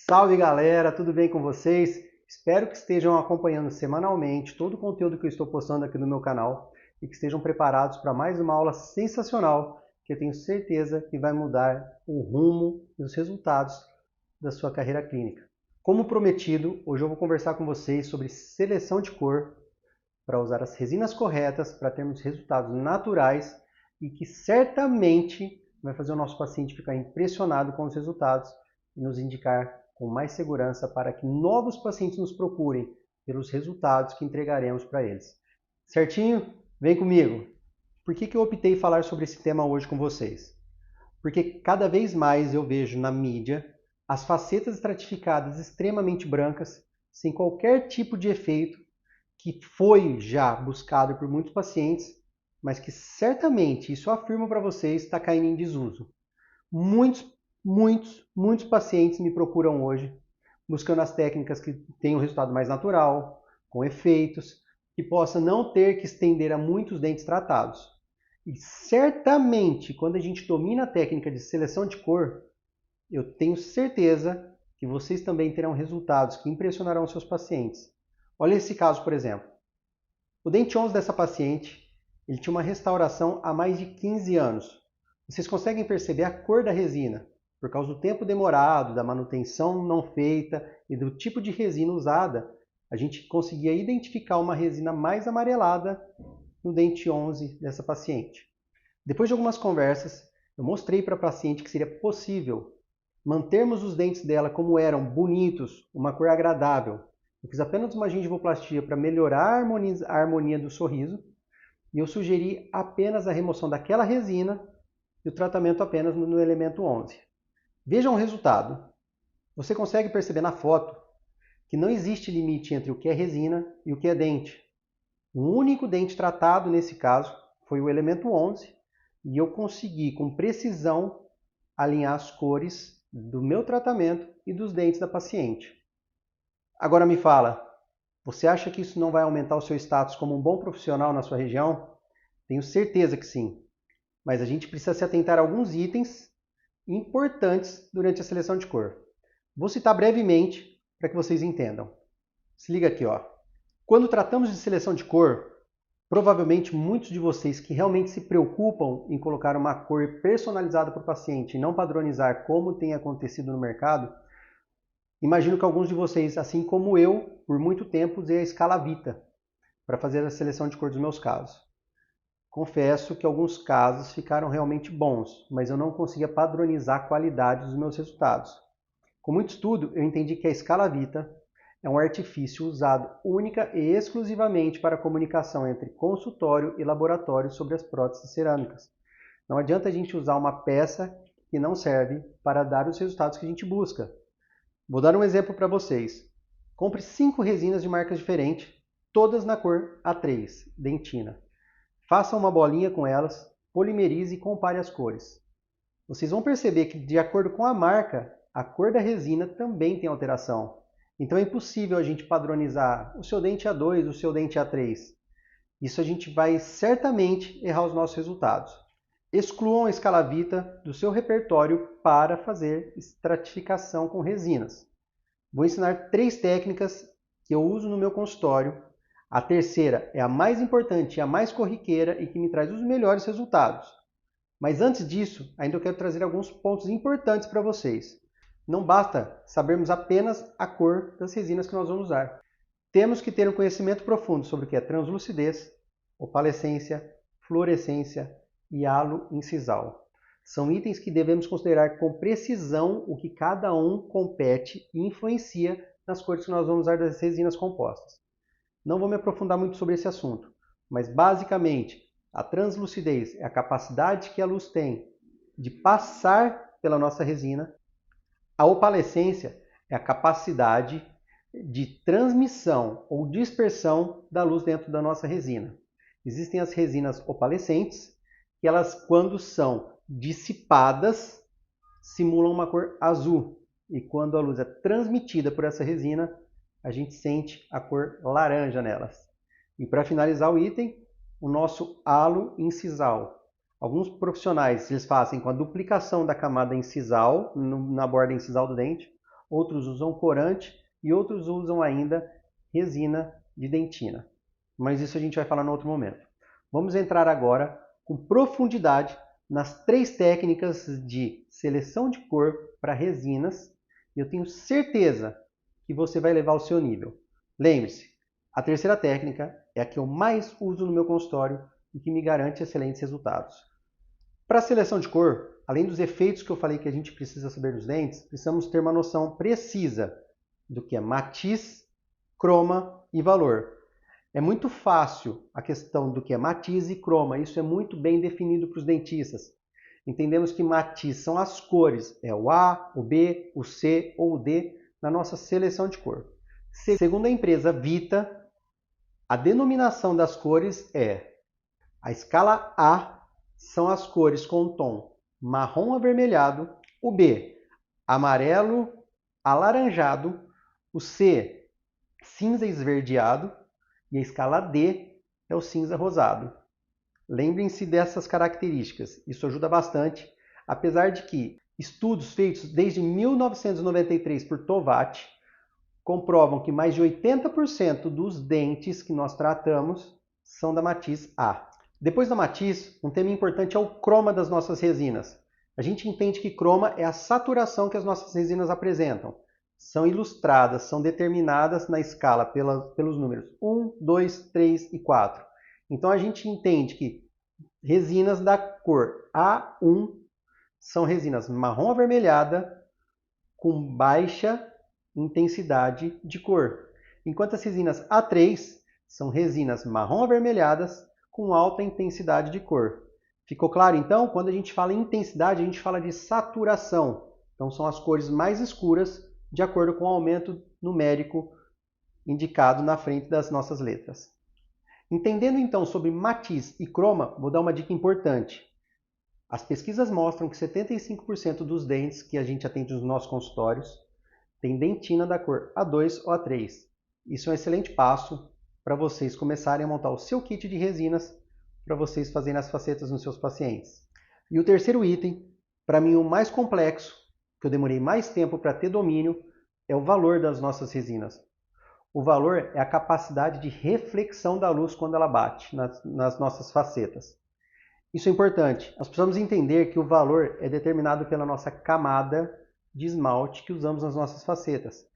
Salve galera, tudo bem com vocês? Espero que estejam acompanhando semanalmente todo o conteúdo que eu estou postando aqui no meu canal e que estejam preparados para mais uma aula sensacional que eu tenho certeza que vai mudar o rumo e os resultados da sua carreira clínica. Como prometido, hoje eu vou conversar com vocês sobre seleção de cor para usar as resinas corretas para termos resultados naturais e que certamente vai fazer o nosso paciente ficar impressionado com os resultados e nos indicar com mais segurança para que novos pacientes nos procurem pelos resultados que entregaremos para eles. Certinho? Vem comigo! Por que eu optei falar sobre esse tema hoje com vocês? Porque cada vez mais eu vejo na mídia as facetas estratificadas extremamente brancas, sem qualquer tipo de efeito, que foi já buscado por muitos pacientes, mas que certamente, isso eu afirmo para vocês, está caindo em desuso. Muitos pacientes me procuram hoje buscando as técnicas que tenham um resultado mais natural, com efeitos, que possa não ter que estender a muitos dentes tratados. E certamente, quando a gente domina a técnica de seleção de cor, eu tenho certeza que vocês também terão resultados que impressionarão seus pacientes. Olha esse caso, por exemplo. O dente 11 dessa paciente, ele tinha uma restauração há mais de 15 anos. Vocês conseguem perceber a cor da resina, por causa do tempo demorado, da manutenção não feita e do tipo de resina usada, a gente conseguia identificar uma resina mais amarelada no dente 11 dessa paciente. Depois de algumas conversas, eu mostrei para a paciente que seria possível mantermos os dentes dela como eram, bonitos, uma cor agradável. Eu fiz apenas uma gengivoplastia para melhorar a harmonia do sorriso e eu sugeri apenas a remoção daquela resina e o tratamento apenas no elemento 11. Vejam o resultado. Você consegue perceber na foto que não existe limite entre o que é resina e o que é dente. O único dente tratado nesse caso foi o elemento 11 e eu consegui com precisão alinhar as cores do meu tratamento e dos dentes da paciente. Agora me fala, você acha que isso não vai aumentar o seu status como um bom profissional na sua região? Tenho certeza que sim, mas a gente precisa se atentar a alguns itens importantes durante a seleção de cor. Vou citar brevemente para que vocês entendam. Se liga aqui, ó. Quando tratamos de seleção de cor, provavelmente muitos de vocês que realmente se preocupam em colocar uma cor personalizada para o paciente e não padronizar como tem acontecido no mercado, imagino que alguns de vocês, assim como eu, por muito tempo usei a escala Vita para fazer a seleção de cor dos meus casos. Confesso que alguns casos ficaram realmente bons, mas eu não conseguia padronizar a qualidade dos meus resultados. Com muito estudo, eu entendi que a escala Vita é um artifício usado única e exclusivamente para a comunicação entre consultório e laboratório sobre as próteses cerâmicas. Não adianta a gente usar uma peça que não serve para dar os resultados que a gente busca. Vou dar um exemplo para vocês. Compre 5 resinas de marcas diferentes, todas na cor A3, dentina. Faça uma bolinha com elas, polimerize e compare as cores. Vocês vão perceber que, de acordo com a marca, a cor da resina também tem alteração. Então é impossível a gente padronizar o seu dente A2, o seu dente A3. Isso a gente vai certamente errar os nossos resultados. Excluam a escala Vita do seu repertório para fazer estratificação com resinas. Vou ensinar 3 técnicas que eu uso no meu consultório. A terceira é a mais importante e a mais corriqueira e que me traz os melhores resultados. Mas antes disso, ainda eu quero trazer alguns pontos importantes para vocês. Não basta sabermos apenas a cor das resinas que nós vamos usar. Temos que ter um conhecimento profundo sobre o que é translucidez, opalescência, fluorescência e halo incisal. São itens que devemos considerar com precisão o que cada um compete e influencia nas cores que nós vamos usar das resinas compostas. Não vou me aprofundar muito sobre esse assunto, mas basicamente a translucidez é a capacidade que a luz tem de passar pela nossa resina. A opalescência é a capacidade de transmissão ou dispersão da luz dentro da nossa resina. Existem as resinas opalescentes, que elas, quando são dissipadas, simulam uma cor azul. E quando a luz é transmitida por essa resina, a gente sente a cor laranja nelas. E para finalizar o item, o nosso halo incisal. Alguns profissionais eles fazem com a duplicação da camada incisal, na borda incisal do dente, outros usam corante e outros usam ainda resina de dentina. Mas isso a gente vai falar em outro momento. Vamos entrar agora com profundidade nas 3 técnicas de seleção de cor para resinas. E eu tenho certeza que você vai levar o seu nível. Lembre-se, a terceira técnica é a que eu mais uso no meu consultório e que me garante excelentes resultados. Para a seleção de cor, além dos efeitos que eu falei que a gente precisa saber dos dentes, precisamos ter uma noção precisa do que é matiz, croma e valor. É muito fácil a questão do que é matiz e croma, isso é muito bem definido para os dentistas. Entendemos que matiz são as cores, é o A, o B, o C ou o D na nossa seleção de cor. Segundo a empresa Vita, a denominação das cores é a escala A são as cores com tom marrom avermelhado, o B, amarelo alaranjado, o C, cinza esverdeado e a escala D é o cinza rosado. Lembrem-se dessas características, isso ajuda bastante, apesar de que estudos feitos desde 1993 por Tovati comprovam que mais de 80% dos dentes que nós tratamos são da matiz A. Depois da matiz, um tema importante é o croma das nossas resinas. A gente entende que croma é a saturação que as nossas resinas apresentam. São ilustradas, são determinadas na escala pelos números 1, 2, 3 e 4. Então a gente entende que resinas da cor A1 são resinas marrom avermelhada com baixa intensidade de cor, enquanto as resinas A3 são resinas marrom avermelhadas com alta intensidade de cor. Ficou claro então? Quando a gente fala em intensidade, a gente fala de saturação. Então são as cores mais escuras de acordo com o aumento numérico indicado na frente das nossas letras. Entendendo então sobre matiz e croma, vou dar uma dica importante. As pesquisas mostram que 75% dos dentes que a gente atende nos nossos consultórios tem dentina da cor A2 ou A3. Isso é um excelente passo para vocês começarem a montar o seu kit de resinas para vocês fazerem as facetas nos seus pacientes. E o terceiro item, para mim o mais complexo, que eu demorei mais tempo para ter domínio, é o valor das nossas resinas. O valor é a capacidade de reflexão da luz quando ela bate nas nossas facetas. Isso é importante. Nós precisamos entender que o valor é determinado pela nossa camada de esmalte que usamos nas nossas facetas.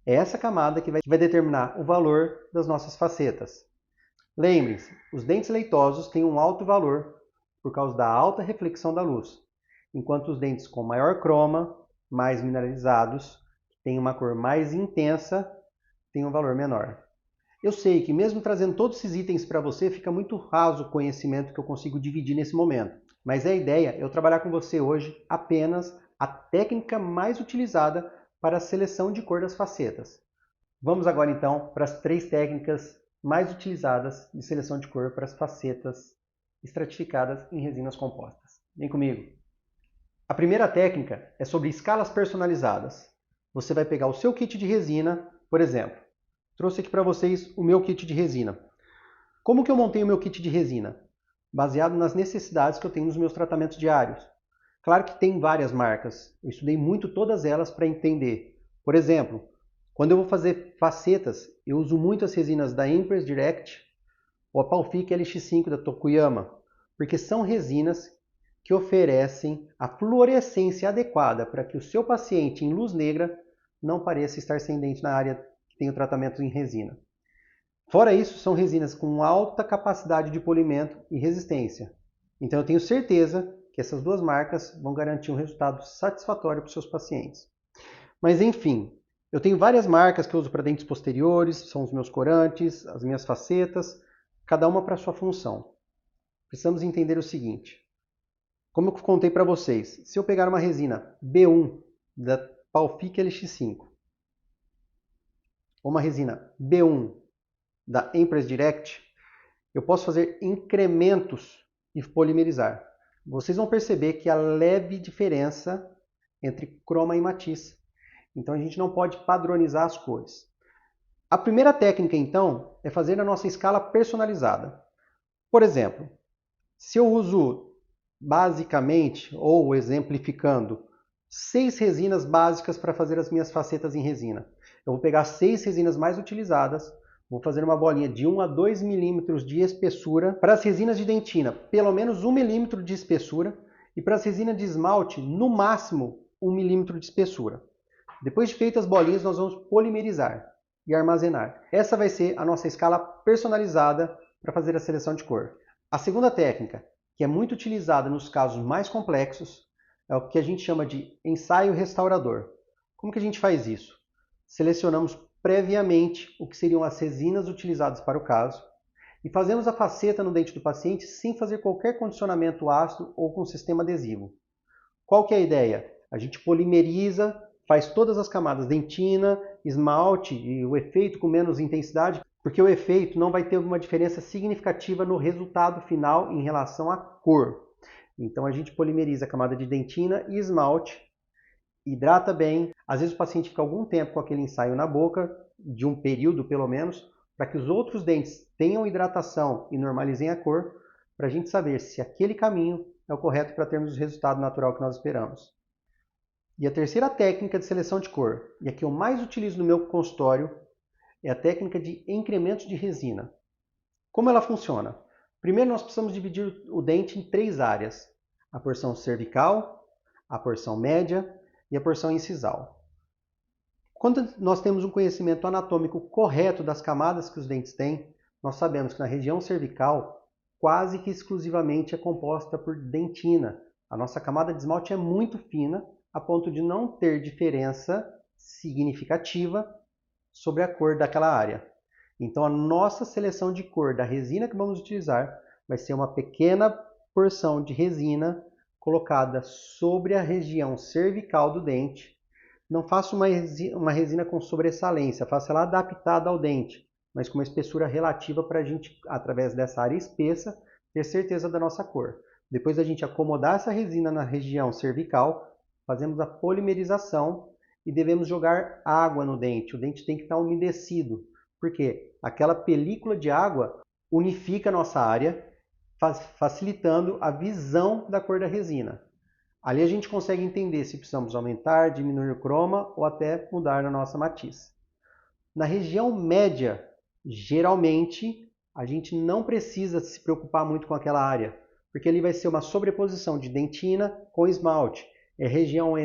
É essa camada que vai determinar o valor das nossas facetas. Lembrem-se, os dentes leitosos têm um alto valor por causa da alta reflexão da luz, enquanto os dentes com maior croma, mais mineralizados, têm uma cor mais intensa, têm um valor menor. Eu sei que mesmo trazendo todos esses itens para você, fica muito raso o conhecimento que eu consigo dividir nesse momento. Mas a ideia é eu trabalhar com você hoje apenas a técnica mais utilizada para a seleção de cor das facetas. Vamos agora então para as 3 técnicas mais utilizadas de seleção de cor para as facetas estratificadas em resinas compostas. Vem comigo! A primeira técnica é sobre escalas personalizadas. Você vai pegar o seu kit de resina, por exemplo. Trouxe aqui para vocês o meu kit de resina. Como que eu montei o meu kit de resina? Baseado nas necessidades que eu tenho nos meus tratamentos diários. Claro que tem várias marcas. Eu estudei muito todas elas para entender. Por exemplo, quando eu vou fazer facetas, eu uso muito as resinas da Empress Direct ou a Palfic LX5 da Tokuyama, porque são resinas que oferecem a fluorescência adequada para que o seu paciente em luz negra não pareça estar sem dente na área que tem o tratamento em resina. Fora isso, são resinas com alta capacidade de polimento e resistência. Então eu tenho certeza que essas 2 marcas vão garantir um resultado satisfatório para os seus pacientes. Mas enfim, eu tenho várias marcas que eu uso para dentes posteriores, são os meus corantes, as minhas facetas, cada uma para a sua função. Precisamos entender o seguinte. Como eu contei para vocês, se eu pegar uma resina B1 da Palfic LX5 ou uma resina B1 da Empress Direct, eu posso fazer incrementos e polimerizar. Vocês vão perceber que há leve diferença entre croma e matiz. Então a gente não pode padronizar as cores. A primeira técnica, então, é fazer a nossa escala personalizada. Por exemplo, se eu uso basicamente, ou exemplificando, 6 resinas básicas para fazer as minhas facetas em resina. Eu vou pegar 6 resinas mais utilizadas, vou fazer uma bolinha de 1 a 2 milímetros de espessura. Para as resinas de dentina, pelo menos 1 milímetro de espessura. E para as resinas de esmalte, no máximo 1 milímetro de espessura. Depois de feitas as bolinhas, nós vamos polimerizar e armazenar. Essa vai ser a nossa escala personalizada para fazer a seleção de cor. A segunda técnica, que é muito utilizada nos casos mais complexos, é o que a gente chama de ensaio restaurador. Como que a gente faz isso? Selecionamos previamente o que seriam as resinas utilizadas para o caso e fazemos a faceta no dente do paciente sem fazer qualquer condicionamento ácido ou com sistema adesivo. Qual que é a ideia? A gente polimeriza, faz todas as camadas dentina, esmalte e o efeito com menos intensidade, porque o efeito não vai ter uma diferença significativa no resultado final em relação à cor. Então a gente polimeriza a camada de dentina e esmalte, hidrata bem. Às vezes o paciente fica algum tempo com aquele ensaio na boca, de um período pelo menos, para que os outros dentes tenham hidratação e normalizem a cor, para a gente saber se aquele caminho é o correto para termos o resultado natural que nós esperamos. E a terceira técnica de seleção de cor, e a que eu mais utilizo no meu consultório, é a técnica de incrementos de resina. Como ela funciona? Primeiro nós precisamos dividir o dente em 3 áreas: a porção cervical, a porção média e a porção incisal. Quando nós temos um conhecimento anatômico correto das camadas que os dentes têm, nós sabemos que na região cervical quase que exclusivamente é composta por dentina. A nossa camada de esmalte é muito fina, a ponto de não ter diferença significativa sobre a cor daquela área. Então a nossa seleção de cor da resina que vamos utilizar vai ser uma pequena porção de resina colocada sobre a região cervical do dente. Não faço uma resina com sobressalência, faço ela adaptada ao dente, mas com uma espessura relativa para a gente, através dessa área espessa, ter certeza da nossa cor. Depois da gente acomodar essa resina na região cervical, fazemos a polimerização e devemos jogar água no dente. O dente tem que estar umedecido, porque aquela película de água unifica a nossa área, facilitando a visão da cor da resina. Ali a gente consegue entender se precisamos aumentar, diminuir o croma ou até mudar na nossa matiz. Na região média, geralmente, a gente não precisa se preocupar muito com aquela área, porque ali vai ser uma sobreposição de dentina com esmalte. É a região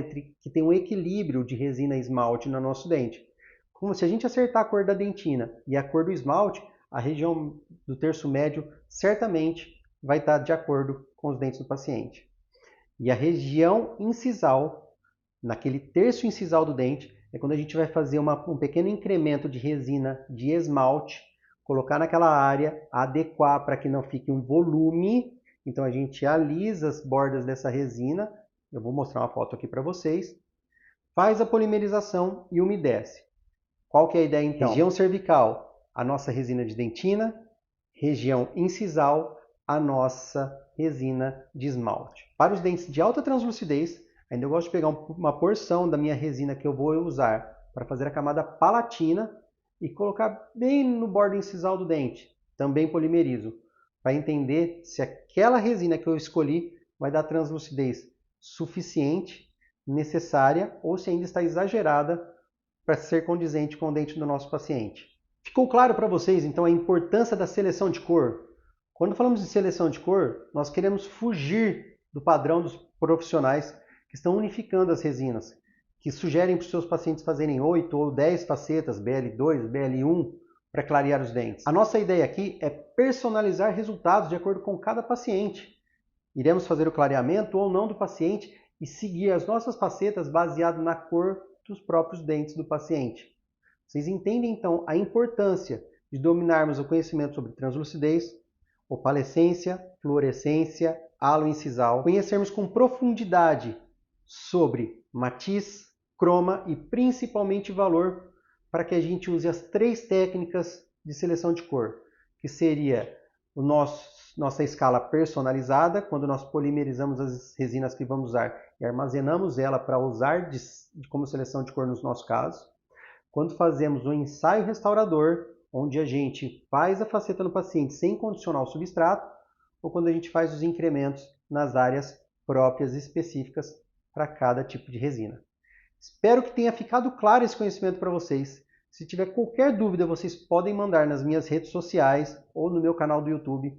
que tem um equilíbrio de resina e esmalte no nosso dente. Como se a gente acertar a cor da dentina e a cor do esmalte, a região do terço médio certamente vai estar de acordo com os dentes do paciente. E a região incisal, naquele terço incisal do dente, é quando a gente vai fazer um pequeno incremento de resina de esmalte, colocar naquela área, adequar para que não fique um volume. Então a gente alisa as bordas dessa resina. Eu vou mostrar uma foto aqui para vocês. Faz a polimerização e umedece. Qual que é a ideia então? Região cervical, a nossa resina de dentina. Região incisal, a nossa resina de esmalte. Para os dentes de alta translucidez, ainda eu gosto de pegar uma porção da minha resina que eu vou usar para fazer a camada palatina e colocar bem no bordo incisal do dente. Também polimerizo, para entender se aquela resina que eu escolhi vai dar translucidez suficiente, necessária, ou se ainda está exagerada para ser condizente com o dente do nosso paciente. Ficou claro para vocês, então, a importância da seleção de cor? Quando falamos de seleção de cor, nós queremos fugir do padrão dos profissionais que estão unificando as resinas, que sugerem para os seus pacientes fazerem 8 ou 10 facetas, BL2, BL1, para clarear os dentes. A nossa ideia aqui é personalizar resultados de acordo com cada paciente. Iremos fazer o clareamento ou não do paciente e seguir as nossas facetas baseado na cor dos próprios dentes do paciente. Vocês entendem então a importância de dominarmos o conhecimento sobre translucidez, opalescência, fluorescência, halo incisal, conhecermos com profundidade sobre matiz, croma e principalmente valor, para que a gente use as 3 técnicas de seleção de cor, que seria nossa escala personalizada, quando nós polimerizamos as resinas que vamos usar e armazenamos ela para usar como seleção de cor nos nossos casos. Quando fazemos um ensaio restaurador, onde a gente faz a faceta no paciente sem condicionar o substrato, ou quando a gente faz os incrementos nas áreas próprias específicas para cada tipo de resina. Espero que tenha ficado claro esse conhecimento para vocês. Se tiver qualquer dúvida, vocês podem mandar nas minhas redes sociais ou no meu canal do YouTube.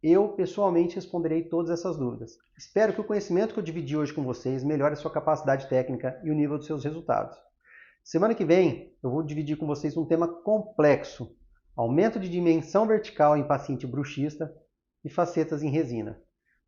Eu, pessoalmente, responderei todas essas dúvidas. Espero que o conhecimento que eu dividi hoje com vocês melhore a sua capacidade técnica e o nível dos seus resultados. Semana que vem, eu vou dividir com vocês um tema complexo: aumento de dimensão vertical em paciente bruxista e facetas em resina.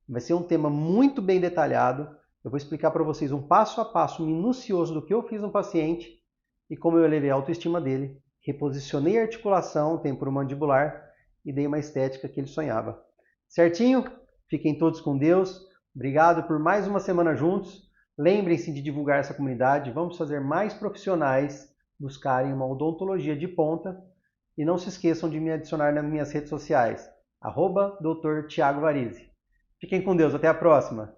Vai ser um tema muito bem detalhado. Eu vou explicar para vocês um passo a passo minucioso do que eu fiz no paciente e como eu elevei a autoestima dele, reposicionei a articulação temporomandibular e dei uma estética que ele sonhava. Certinho? Fiquem todos com Deus. Obrigado por mais uma semana juntos. Lembrem-se de divulgar essa comunidade. Vamos fazer mais profissionais buscarem uma odontologia de ponta. E não se esqueçam de me adicionar nas minhas redes sociais, @Dr. Thiago Varizzi. Fiquem com Deus. Até a próxima.